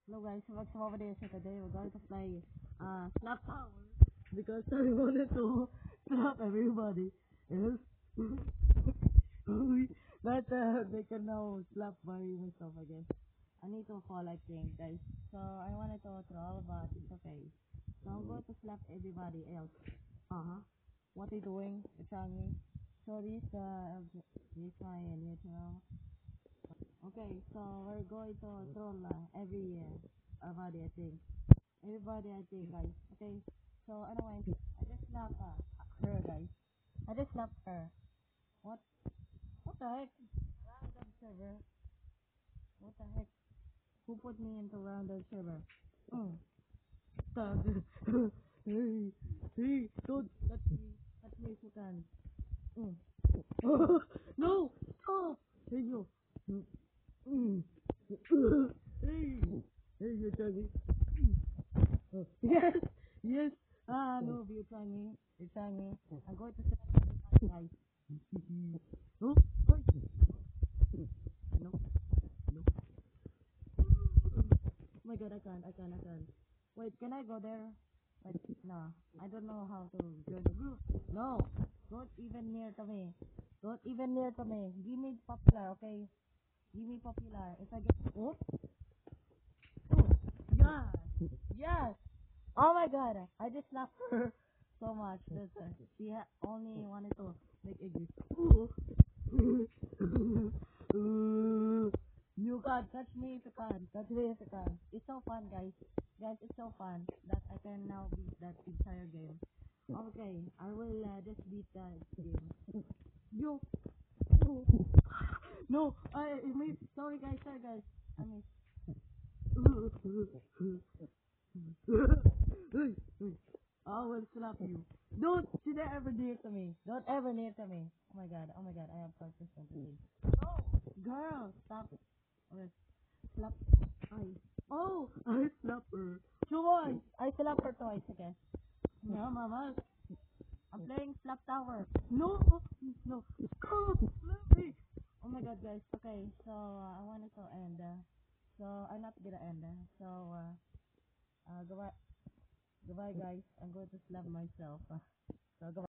Hello guys, welcome to over there. So today we're going to play Slap Tower because I wanted to slap everybody else. But they can now slap by myself again. I need to fall I think guys. So I wanted to troll but it's okay. So I'm going to slap everybody else. What are you doing? It's on me. So this my new channel. Okay, so we're going to troll everybody I think. Everybody I think guys. Okay. So anyway, I just slapped her guys. I just slapped her. What? What the heck? Random server. What the heck? Who put me into random server? Stop. Hey, hey, don't touch me. Touch me if you can. No! Stop! Hey, you. Mm. Hey! Hey, you're trying. Yes! Yes! No, you're trying me. You're trying me. I'm going to set up the guys. Oh, hey. No, no. Oh my god, I can't. Wait, can I go there? Wait, no. I don't know how to join the group. No! Don't even near to me. Don't even near to me. Give me popular, okay? Give me popular. If I get... Oh? Yeah! Yes! Oh my god! I just laughed her so much that she only wanted to make a gift. You can't touch me if you can. Touch me if you can. It's so fun, guys. Guys, it's so fun that I can now beat that entire game. Okay, I will just beat that game. You. No, I missed. Sorry, guys. I missed. I will slap you. Don't you ever near to me. Don't ever near to me. Oh my god, I have practice something. Oh, girl, stop it. Okay, slap. I. Oh, I slap her. Twice. I slap her twice again. No, mama. I'm playing Slap Tower. No, no. Stop, slap me. Oh my god, guys. Okay, so I wanted to end. So I'm not gonna end. Goodbye, goodbye, guys. I'm going to slap myself. So goodbye.